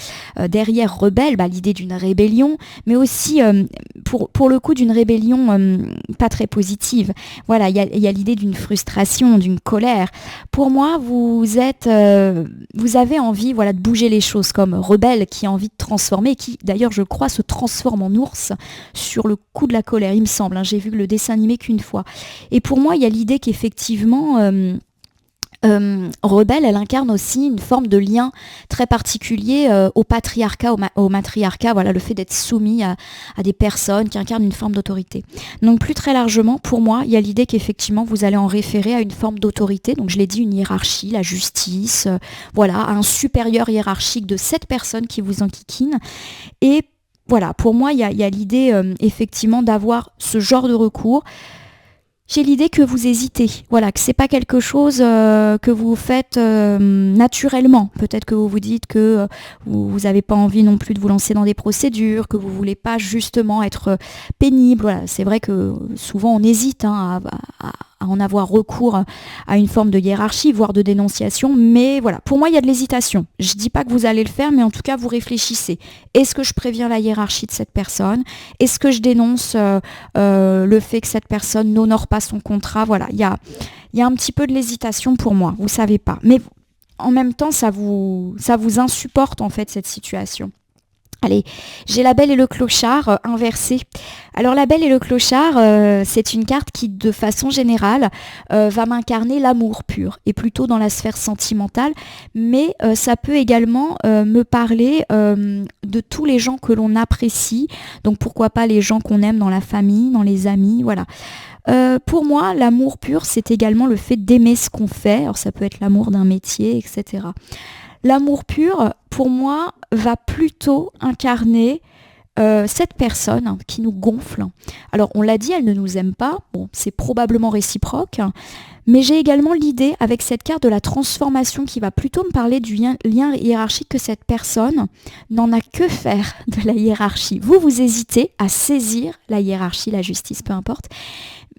derrière Rebelle l'idée d'une rébellion, mais aussi pour le coup d'une rébellion pas très positive. Voilà, il y a l'idée d'une frustration, d'une colère. Pour moi, vous avez envie de bouger les choses, comme Rebelle qui a envie de transformer, qui d'ailleurs je crois se transforme en ours sur le coup de la colère. Il me semble, j'ai vu le dessin animé qu'une fois. Et pour moi, il y a l'idée qu'effectivement, Rebelle, elle incarne aussi une forme de lien très particulier au patriarcat, au matriarcat, le fait d'être soumis à des personnes qui incarnent une forme d'autorité. Donc plus très largement, pour moi, il y a l'idée qu'effectivement, vous allez en référer à une forme d'autorité, donc je l'ai dit, une hiérarchie, la justice, à un supérieur hiérarchique de cette personne qui vous enquiquine. Et voilà, pour moi, il y a l'idée effectivement d'avoir ce genre de recours. J'ai l'idée que vous hésitez, que c'est pas quelque chose que vous faites naturellement. Peut-être que vous vous dites que vous n'avez pas envie non plus de vous lancer dans des procédures, que vous voulez pas justement être pénible. C'est vrai que souvent on hésite à en avoir recours à une forme de hiérarchie, voire de dénonciation, mais pour moi il y a de l'hésitation. Je dis pas que vous allez le faire, mais en tout cas vous réfléchissez. Est-ce que je préviens la hiérarchie de cette personne? Est-ce que je dénonce le fait que cette personne n'honore pas son contrat? Il y a un petit peu de l'hésitation pour moi, vous savez pas. Mais en même temps, ça vous insupporte en fait cette situation. Allez, j'ai la Belle et le Clochard inversé. Alors la Belle et le Clochard, c'est une carte qui, de façon générale, va m'incarner l'amour pur, et plutôt dans la sphère sentimentale, mais ça peut également me parler de tous les gens que l'on apprécie, donc pourquoi pas les gens qu'on aime dans la famille, dans les amis, voilà. Pour moi, l'amour pur, c'est également le fait d'aimer ce qu'on fait, alors ça peut être l'amour d'un métier, etc. L'amour pur, pour moi, va plutôt incarner cette personne qui nous gonfle. Alors, on l'a dit, elle ne nous aime pas. Bon, c'est probablement réciproque. Mais j'ai également l'idée, avec cette carte de la transformation, qui va plutôt me parler du lien hiérarchique, que cette personne n'en a que faire de la hiérarchie. Vous hésitez à saisir la hiérarchie, la justice, peu importe.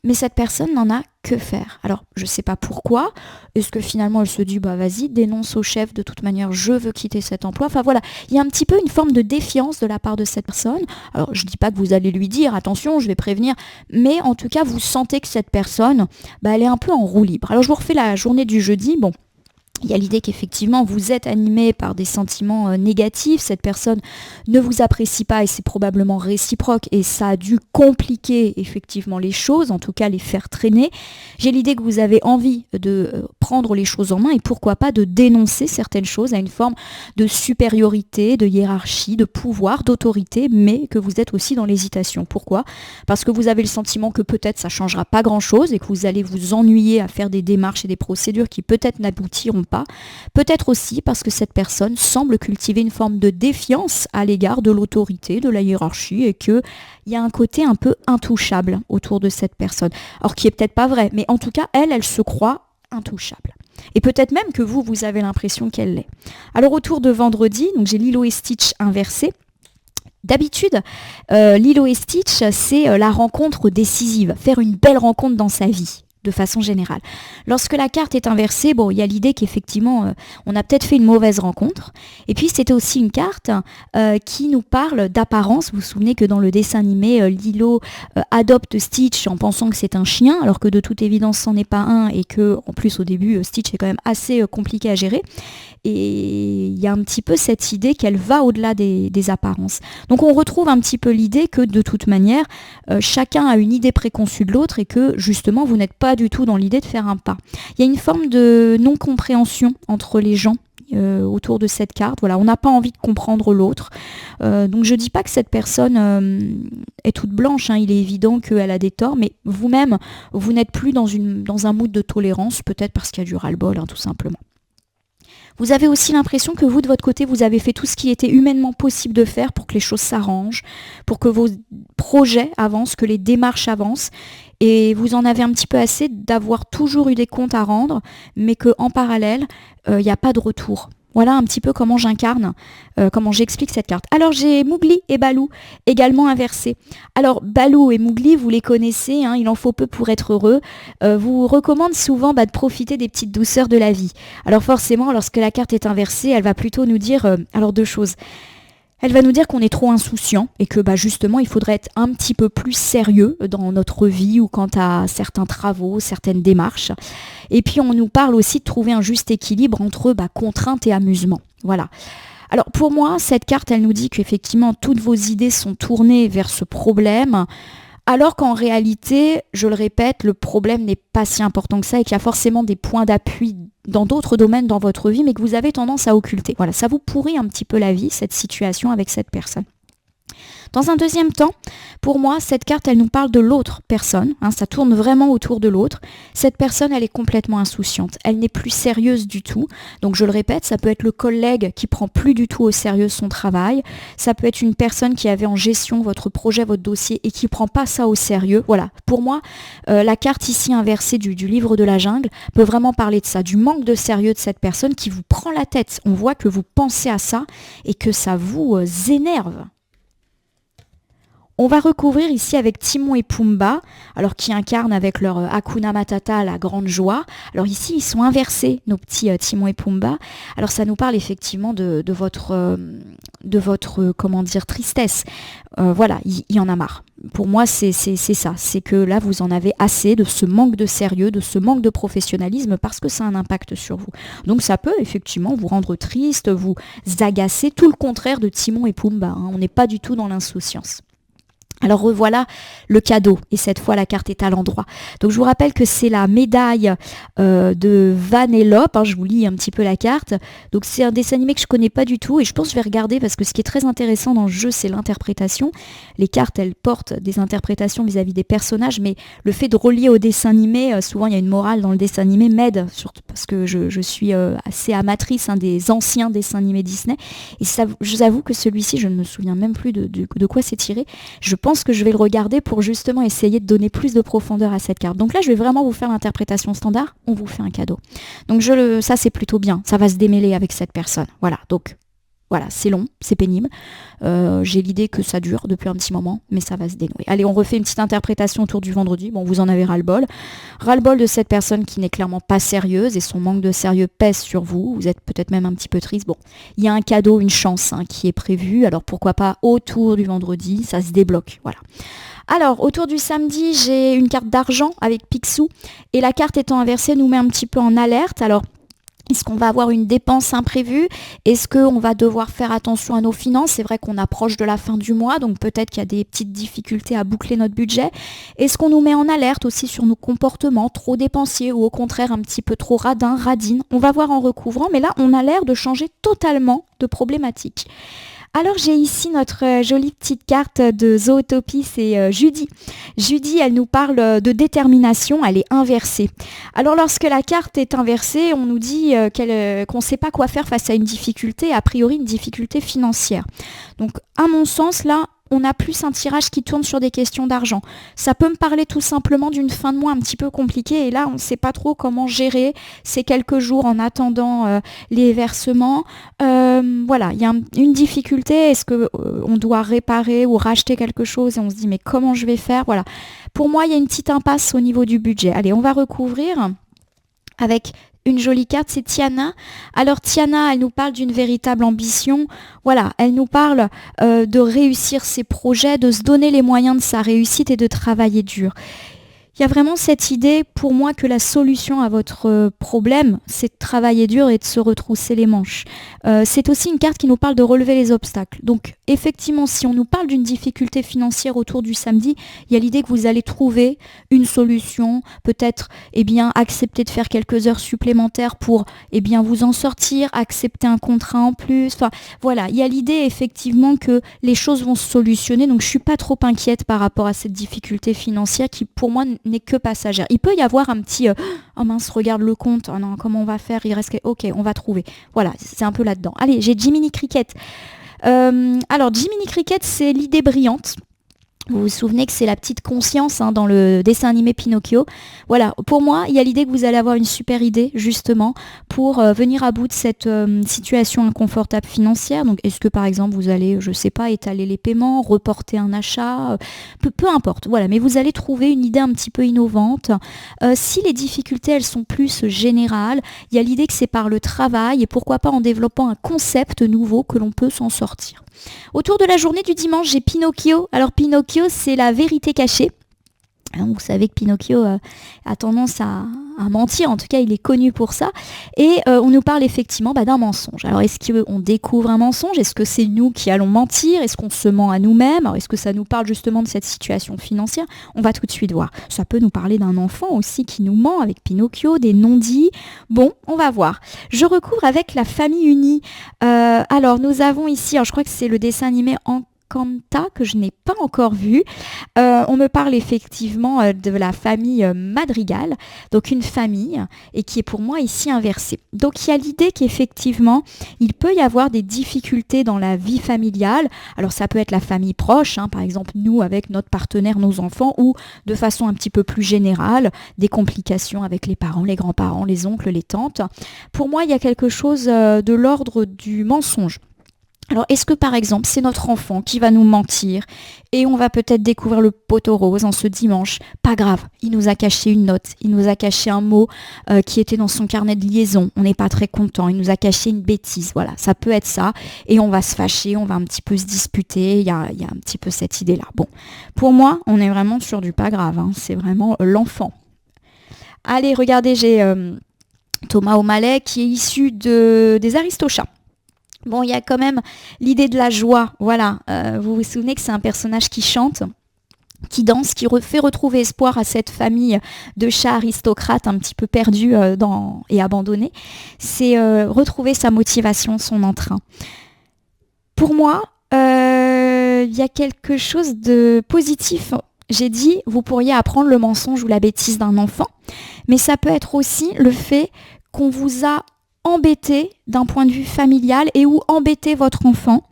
Mais cette personne n'en a que faire. Alors, je ne sais pas pourquoi. Est-ce que finalement, elle se dit, vas-y, dénonce au chef, de toute manière, je veux quitter cet emploi. Enfin voilà, il y a un petit peu une forme de défiance de la part de cette personne. Alors, je ne dis pas que vous allez lui dire, attention, je vais prévenir. Mais en tout cas, vous sentez que cette personne, elle est un peu en roue libre. Alors, je vous refais la journée du jeudi. Bon. Il y a l'idée qu'effectivement vous êtes animé par des sentiments négatifs, cette personne ne vous apprécie pas et c'est probablement réciproque et ça a dû compliquer effectivement les choses, en tout cas les faire traîner. J'ai l'idée que vous avez envie de prendre les choses en main et pourquoi pas de dénoncer certaines choses à une forme de supériorité, de hiérarchie, de pouvoir, d'autorité, mais que vous êtes aussi dans l'hésitation. Pourquoi ? Parce que vous avez le sentiment que peut-être ça ne changera pas grand-chose et que vous allez vous ennuyer à faire des démarches et des procédures qui peut-être n'aboutiront pas. Peut-être aussi parce que cette personne semble cultiver une forme de défiance à l'égard de l'autorité, de la hiérarchie et qu'il y a un côté un peu intouchable autour de cette personne. Alors qui est peut-être pas vrai, mais en tout cas, elle se croit intouchable. Et peut-être même que vous avez l'impression qu'elle l'est. Alors autour de vendredi, donc j'ai Lilo et Stitch inversé. D'habitude, Lilo et Stitch, c'est la rencontre décisive, faire une belle rencontre dans sa vie, de façon générale. Lorsque la carte est inversée, bon, il y a l'idée qu'effectivement, on a peut-être fait une mauvaise rencontre. Et puis, c'était aussi une carte qui nous parle d'apparence. Vous vous souvenez que dans le dessin animé, Lilo adopte Stitch en pensant que c'est un chien, alors que de toute évidence, c'en est pas un, et que, en plus, au début, Stitch est quand même assez compliqué à gérer. Et il y a un petit peu cette idée qu'elle va au-delà des apparences. Donc on retrouve un petit peu l'idée que de toute manière, chacun a une idée préconçue de l'autre et que justement vous n'êtes pas du tout dans l'idée de faire un pas. Il y a une forme de non-compréhension entre les gens autour de cette carte. Voilà, on n'a pas envie de comprendre l'autre. Donc je ne dis pas que cette personne est toute blanche, hein. Il est évident qu'elle a des torts, mais vous-même, vous n'êtes plus dans un mood de tolérance, peut-être parce qu'il y a du ras-le-bol, hein, tout simplement. Vous avez aussi l'impression que vous, de votre côté, vous avez fait tout ce qui était humainement possible de faire pour que les choses s'arrangent, pour que vos projets avancent, que les démarches avancent. Et vous en avez un petit peu assez d'avoir toujours eu des comptes à rendre, mais qu'en parallèle, il n'y a pas de retour. Voilà un petit peu comment j'incarne, comment j'explique cette carte. Alors j'ai Mowgli et Baloo également inversés. Alors Baloo et Mowgli, vous les connaissez, hein, il en faut peu pour être heureux. Vous recommande souvent de profiter des petites douceurs de la vie. Alors forcément, lorsque la carte est inversée, elle va plutôt nous dire alors deux choses. Elle va nous dire qu'on est trop insouciant et que justement il faudrait être un petit peu plus sérieux dans notre vie ou quant à certains travaux, certaines démarches. Et puis on nous parle aussi de trouver un juste équilibre entre contrainte et amusement. Voilà. Alors pour moi, cette carte, elle nous dit qu'effectivement toutes vos idées sont tournées vers ce problème, alors qu'en réalité, je le répète, le problème n'est pas si important que ça et qu'il y a forcément des points d'appui dans d'autres domaines dans votre vie, mais que vous avez tendance à occulter. Voilà, ça vous pourrit un petit peu la vie, cette situation avec cette personne. Dans un deuxième temps, pour moi, cette carte, elle nous parle de l'autre personne. Hein, ça tourne vraiment autour de l'autre. Cette personne, elle est complètement insouciante. Elle n'est plus sérieuse du tout. Donc, je le répète, ça peut être le collègue qui prend plus du tout au sérieux son travail. Ça peut être une personne qui avait en gestion votre projet, votre dossier et qui prend pas ça au sérieux. Voilà. Pour moi, la carte ici inversée du livre de la jungle peut vraiment parler de ça, du manque de sérieux de cette personne qui vous prend la tête. On voit que vous pensez à ça et que ça vous énerve. On va recouvrir ici avec Timon et Pumba, alors qui incarnent avec leur Hakuna Matata la grande joie. Alors ici, ils sont inversés, nos petits Timon et Pumba. Alors ça nous parle effectivement de votre comment dire, tristesse. Voilà, il y en a marre. Pour moi, c'est ça. C'est que là, vous en avez assez de ce manque de sérieux, de ce manque de professionnalisme, parce que ça a un impact sur vous. Donc ça peut effectivement vous rendre triste, vous agacer, tout le contraire de Timon et Pumba. Hein. On n'est pas du tout dans l'insouciance. Alors revoilà le cadeau, et cette fois la carte est à l'endroit. Donc je vous rappelle que c'est la médaille de Vanellope, hein, je vous lis un petit peu la carte. Donc c'est un dessin animé que je connais pas du tout, et je pense que je vais regarder parce que ce qui est très intéressant dans le jeu, c'est l'interprétation. Les cartes, elles portent des interprétations vis-à-vis des personnages, mais le fait de relier au dessin animé, souvent il y a une morale dans le dessin animé, m'aide, surtout parce que je suis assez amatrice des anciens dessins animés Disney, et ça, je vous avoue que celui-ci, je ne me souviens même plus de quoi c'est tiré. Je pense que je vais le regarder pour justement essayer de donner plus de profondeur à cette carte. Donc là, je vais vraiment vous faire l'interprétation standard. On vous fait un cadeau. Donc ça, c'est plutôt bien. Ça va se démêler avec cette personne. Voilà. Donc voilà, c'est long, c'est pénible. J'ai l'idée que ça dure depuis un petit moment, mais ça va se dénouer. Allez, on refait une petite interprétation autour du vendredi. Bon, vous en avez ras-le-bol. Ras-le-bol de cette personne qui n'est clairement pas sérieuse et son manque de sérieux pèse sur vous. Vous êtes peut-être même un petit peu triste. Bon, il y a un cadeau, une chance qui est prévu. Alors pourquoi pas autour du vendredi, ça se débloque. Voilà. Alors, autour du samedi, j'ai une carte d'argent avec Picsou. Et la carte étant inversée nous met un petit peu en alerte. Alors, Est-ce qu'on va avoir une dépense imprévue? Est-ce qu'on va devoir faire attention à nos finances? C'est vrai qu'on approche de la fin du mois, donc peut-être qu'il y a des petites difficultés à boucler notre budget. Est-ce qu'on nous met en alerte aussi sur nos comportements trop dépensiers ou au contraire un petit peu trop radine? On va voir en recouvrant, mais là, on a l'air de changer totalement de problématique. Alors j'ai ici notre jolie petite carte de Zootopie, c'est Judy. Judy, elle nous parle de détermination, elle est inversée. Alors lorsque la carte est inversée, on nous dit qu'on ne sait pas quoi faire face à une difficulté, a priori une difficulté financière. Donc à mon sens, là, on a plus un tirage qui tourne sur des questions d'argent. Ça peut me parler tout simplement d'une fin de mois un petit peu compliquée et là, on ne sait pas trop comment gérer ces quelques jours en attendant les versements. Voilà, il y a une difficulté. Est-ce qu'on doit réparer ou racheter quelque chose et on se dit mais comment je vais faire? Voilà. Pour moi, il y a une petite impasse au niveau du budget. Allez, on va recouvrir avec une jolie carte, c'est Tiana. Alors Tiana, elle nous parle d'une véritable ambition. Voilà, elle nous parle de réussir ses projets, de se donner les moyens de sa réussite et de travailler dur. Il y a vraiment cette idée pour moi que la solution à votre problème, c'est de travailler dur et de se retrousser les manches. C'est aussi une carte qui nous parle de relever les obstacles. Donc effectivement, si on nous parle d'une difficulté financière autour du samedi, il y a l'idée que vous allez trouver une solution, peut-être accepter de faire quelques heures supplémentaires pour vous en sortir, accepter un contrat en plus. Enfin voilà, il y a l'idée effectivement que les choses vont se solutionner. Donc je suis pas trop inquiète par rapport à cette difficulté financière qui pour moi n'est que passagère. Il peut y avoir un petit oh mince, regarde le compte, oh non, comment on va faire, il reste ok, on va trouver. Voilà, c'est un peu là-dedans. Allez, j'ai Jiminy Cricket. Alors Jiminy Cricket, c'est l'idée brillante. Vous vous souvenez que c'est la petite conscience dans le dessin animé Pinocchio. Voilà, pour moi, il y a l'idée que vous allez avoir une super idée, justement, pour venir à bout de cette situation inconfortable financière. Donc, est-ce que, par exemple, vous allez, je sais pas, étaler les paiements, reporter un achat, peu importe. Voilà, mais vous allez trouver une idée un petit peu innovante. Si les difficultés, elles sont plus générales, il y a l'idée que c'est par le travail et pourquoi pas en développant un concept nouveau que l'on peut s'en sortir. Autour de la journée du dimanche, j'ai Pinocchio. Alors Pinocchio, c'est la vérité cachée. Vous savez que Pinocchio a tendance à mentir, en tout cas il est connu pour ça. Et on nous parle effectivement d'un mensonge. Alors est-ce qu'on découvre un mensonge? Est-ce que c'est nous qui allons mentir? Est-ce qu'on se ment à nous-mêmes? Alors est-ce que ça nous parle justement de cette situation financière? On va tout de suite voir. Ça peut nous parler d'un enfant aussi qui nous ment avec Pinocchio, des non-dits. Bon, on va voir. Je recouvre avec la famille unie. Alors nous avons ici, alors je crois que c'est le dessin animé Encanto que je n'ai pas encore vu. On me parle effectivement de la famille Madrigal, donc une famille, et qui est pour moi ici inversée. Donc il y a l'idée qu'effectivement, il peut y avoir des difficultés dans la vie familiale. Alors ça peut être la famille proche, par exemple nous avec notre partenaire, nos enfants, ou de façon un petit peu plus générale, des complications avec les parents, les grands-parents, les oncles, les tantes. Pour moi, il y a quelque chose de l'ordre du mensonge. Alors, est-ce que par exemple, c'est notre enfant qui va nous mentir et on va peut-être découvrir le poteau rose en ce dimanche? Pas grave, il nous a caché une note, il nous a caché un mot qui était dans son carnet de liaison, on n'est pas très content, il nous a caché une bêtise, voilà, ça peut être ça, et on va se fâcher, on va un petit peu se disputer, il y a un petit peu cette idée-là. Bon, pour moi, on est vraiment sur du pas grave, c'est vraiment l'enfant. Allez, regardez, j'ai Thomas O'Malley qui est issu des Aristochats. Bon, il y a quand même l'idée de la joie, voilà. Vous vous souvenez que c'est un personnage qui chante, qui danse, qui fait retrouver espoir à cette famille de chats aristocrates un petit peu perdus et abandonnés. C'est retrouver sa motivation, son entrain. Pour moi, il y a quelque chose de positif. J'ai dit, vous pourriez apprendre le mensonge ou la bêtise d'un enfant, mais ça peut être aussi le fait qu'on vous a embêté d'un point de vue familial et ou embêter votre enfant.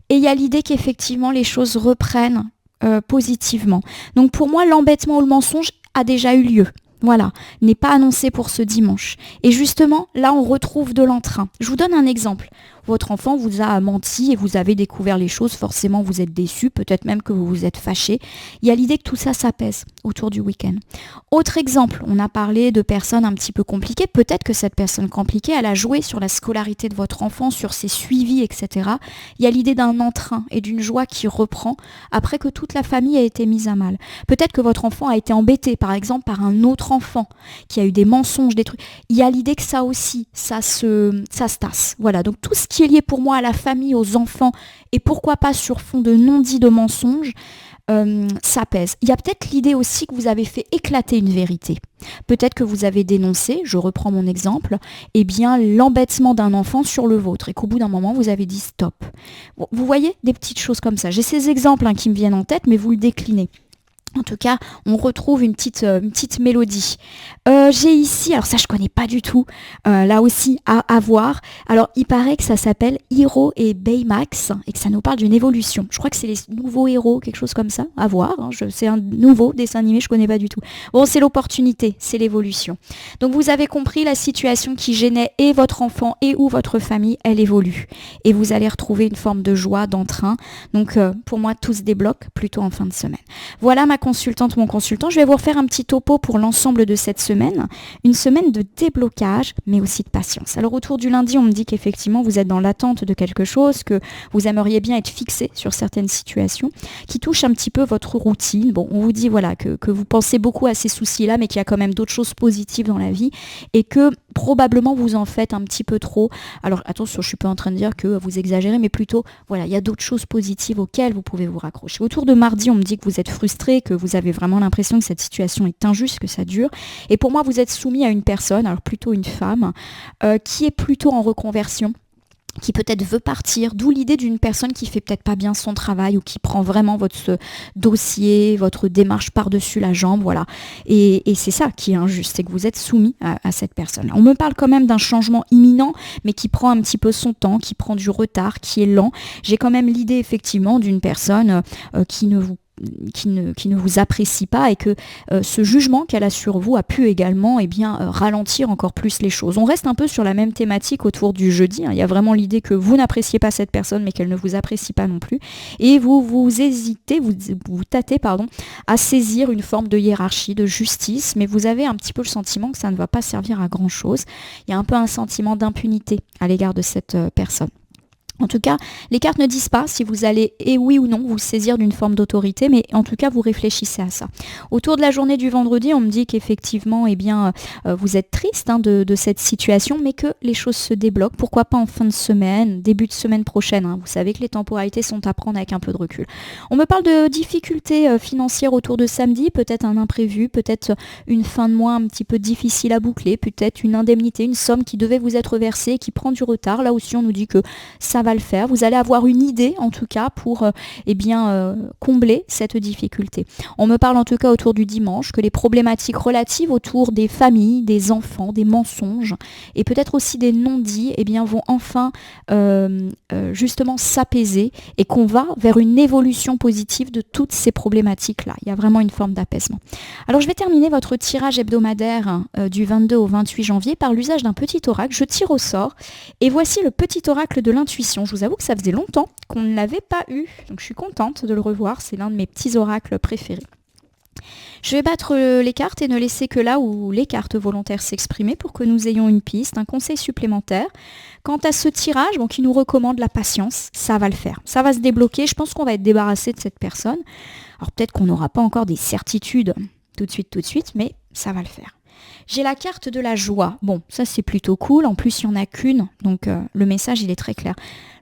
Et il y a l'idée qu'effectivement les choses reprennent positivement. Donc pour moi, l'embêtement ou le mensonge a déjà eu lieu. Voilà, n'est pas annoncé pour ce dimanche. Et justement, là, on retrouve de l'entrain. Je vous donne un exemple. votre enfant vous a menti et vous avez découvert les choses, forcément vous êtes déçu, peut-être même que vous vous êtes fâché. Il y a l'idée que tout ça s'apaise autour du week-end. Autre exemple, on a parlé de personnes un petit peu compliquées, peut-être que cette personne compliquée, elle a joué sur la scolarité de votre enfant, sur ses suivis, etc. Il y a l'idée d'un entrain et d'une joie qui reprend après que toute la famille a été mise à mal. Peut-être que votre enfant a été embêté, par exemple, par un autre enfant qui a eu des mensonges, des trucs. Il y a l'idée que ça aussi, ça se tasse. Voilà, donc tout ce qui est lié pour moi à la famille, aux enfants, et pourquoi pas sur fond de non-dits, de mensonges, ça pèse. Il y a peut-être l'idée aussi que vous avez fait éclater une vérité. Peut-être que vous avez dénoncé, je reprends mon exemple, eh bien l'embêtement d'un enfant sur le vôtre et qu'au bout d'un moment vous avez dit stop. Bon, vous voyez des petites choses comme ça. J'ai ces exemples qui me viennent en tête, mais vous le déclinez. En tout cas, on retrouve une petite mélodie. J'ai ici, alors ça je connais pas du tout, là aussi à voir. Alors il paraît que ça s'appelle Hiro et Baymax et que ça nous parle d'une évolution. Je crois que c'est les nouveaux héros, quelque chose comme ça, à voir. C'est un nouveau dessin animé, je connais pas du tout. Bon, c'est l'opportunité, c'est l'évolution. Donc vous avez compris, la situation qui gênait et votre enfant et ou votre famille, elle évolue. Et vous allez retrouver une forme de joie, d'entrain. Donc pour moi, tout se débloque plutôt en fin de semaine. Voilà ma consultante, mon consultant. Je vais vous refaire un petit topo pour l'ensemble de cette semaine. Une semaine de déblocage, mais aussi de patience. Alors autour du lundi, on me dit qu'effectivement, vous êtes dans l'attente de quelque chose, que vous aimeriez bien être fixé sur certaines situations qui touchent un petit peu votre routine. Bon, on vous dit voilà que vous pensez beaucoup à ces soucis-là, mais qu'il y a quand même d'autres choses positives dans la vie et que probablement vous en faites un petit peu trop. Alors attention, je suis pas en train de dire que vous exagérez, mais plutôt, voilà, il y a d'autres choses positives auxquelles vous pouvez vous raccrocher. Autour de mardi, on me dit que vous êtes frustré, que vous avez vraiment l'impression que cette situation est injuste, que ça dure. Et pour moi, vous êtes soumis à une personne, alors plutôt une femme, qui est plutôt en reconversion, qui peut-être veut partir, d'où l'idée d'une personne qui fait peut-être pas bien son travail ou qui prend vraiment votre dossier, votre démarche par-dessus la jambe, voilà. Et c'est ça qui est injuste, c'est que vous êtes soumis à cette personne. On me parle quand même d'un changement imminent, mais qui prend un petit peu son temps, qui prend du retard, qui est lent. J'ai quand même l'idée effectivement d'une personne qui ne vous apprécie pas et que ce jugement qu'elle a sur vous a pu également ralentir encore plus les choses. On reste un peu sur la même thématique autour du jeudi. Il y a vraiment l'idée que vous n'appréciez pas cette personne mais qu'elle ne vous apprécie pas non plus. Et vous hésitez, vous tâtez à saisir une forme de hiérarchie, de justice, mais vous avez un petit peu le sentiment que ça ne va pas servir à grand chose. Il y a un peu un sentiment d'impunité à l'égard de cette personne. En tout cas, les cartes ne disent pas si vous allez, oui ou non, vous saisir d'une forme d'autorité, mais en tout cas, vous réfléchissez à ça. Autour de la journée du vendredi, on me dit qu'effectivement, vous êtes triste de cette situation, mais que les choses se débloquent. Pourquoi pas en fin de semaine, début de semaine prochaine. Vous savez que les temporalités sont à prendre avec un peu de recul. On me parle de difficultés financières autour de samedi, peut-être un imprévu, peut-être une fin de mois un petit peu difficile à boucler, peut-être une indemnité, une somme qui devait vous être versée et qui prend du retard. Là aussi, on nous dit que ça va le faire. Vous allez avoir une idée en tout cas pour combler cette difficulté. On me parle en tout cas autour du dimanche que les problématiques relatives autour des familles, des enfants, des mensonges et peut-être aussi des non-dits vont enfin justement s'apaiser et qu'on va vers une évolution positive de toutes ces problématiques-là. Il y a vraiment une forme d'apaisement. Alors je vais terminer votre tirage hebdomadaire du 22 au 28 janvier par l'usage d'un petit oracle. Je tire au sort et voici le petit oracle de l'intuition. Je vous avoue que ça faisait longtemps qu'on ne l'avait pas eu, donc je suis contente de le revoir, c'est l'un de mes petits oracles préférés. Je vais battre les cartes et ne laisser que là où les cartes volontaires s'exprimer pour que nous ayons une piste, un conseil supplémentaire. Quant à ce tirage qui nous recommande la patience, ça va le faire. Ça va se débloquer, je pense qu'on va être débarrassé de cette personne. Alors peut-être qu'on n'aura pas encore des certitudes tout de suite, mais ça va le faire. J'ai la carte de la joie. Bon, ça c'est plutôt cool. En plus, il n'y en a qu'une. Donc le message, il est très clair.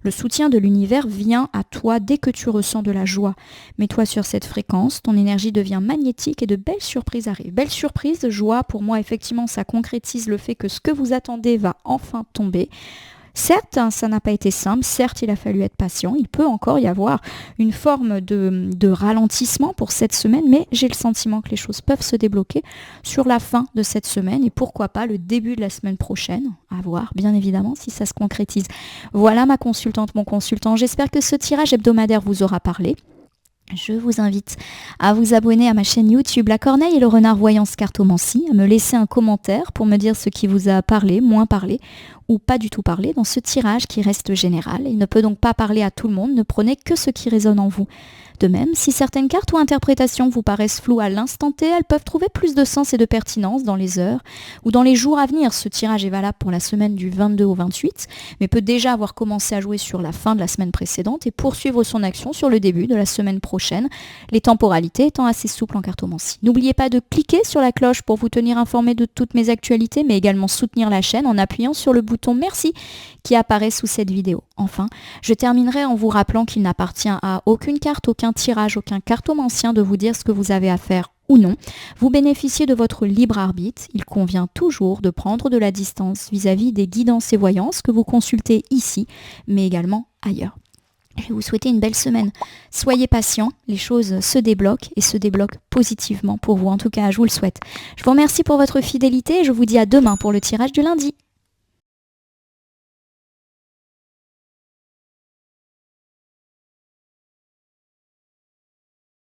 Le soutien de l'univers vient à toi dès que tu ressens de la joie. Mets-toi sur cette fréquence, ton énergie devient magnétique et de belles surprises arrivent. Belle surprise, joie, pour moi, effectivement, ça concrétise le fait que ce que vous attendez va enfin tomber. Certes, ça n'a pas été simple, certes, il a fallu être patient, il peut encore y avoir une forme de ralentissement pour cette semaine, mais j'ai le sentiment que les choses peuvent se débloquer sur la fin de cette semaine et pourquoi pas le début de la semaine prochaine, à voir bien évidemment si ça se concrétise. Voilà ma consultante, mon consultant, j'espère que ce tirage hebdomadaire vous aura parlé. Je vous invite à vous abonner à ma chaîne YouTube La Corneille et le Renard Voyance Cartomancie, à me laisser un commentaire pour me dire ce qui vous a parlé, moins parlé ou pas du tout parlé dans ce tirage qui reste général. Il ne peut donc pas parler à tout le monde, ne prenez que ce qui résonne en vous. De même, si certaines cartes ou interprétations vous paraissent floues à l'instant T, elles peuvent trouver plus de sens et de pertinence dans les heures ou dans les jours à venir. Ce tirage est valable pour la semaine du 22 au 28, mais peut déjà avoir commencé à jouer sur la fin de la semaine précédente et poursuivre son action sur le début de la semaine prochaine, les temporalités étant assez souples en cartomancie. N'oubliez pas de cliquer sur la cloche pour vous tenir informé de toutes mes actualités, mais également soutenir la chaîne en appuyant sur le bouton merci qui apparaît sous cette vidéo. Enfin, je terminerai en vous rappelant qu'il n'appartient à aucune carte, aucun tirage, aucun cartomancien de vous dire ce que vous avez à faire ou non. Vous bénéficiez de votre libre arbitre. Il convient toujours de prendre de la distance vis-à-vis des guidances et voyances que vous consultez ici, mais également ailleurs. Je vais vous souhaiter une belle semaine. Soyez patients, les choses se débloquent et se débloquent positivement pour vous. En tout cas, je vous le souhaite. Je vous remercie pour votre fidélité et je vous dis à demain pour le tirage du lundi.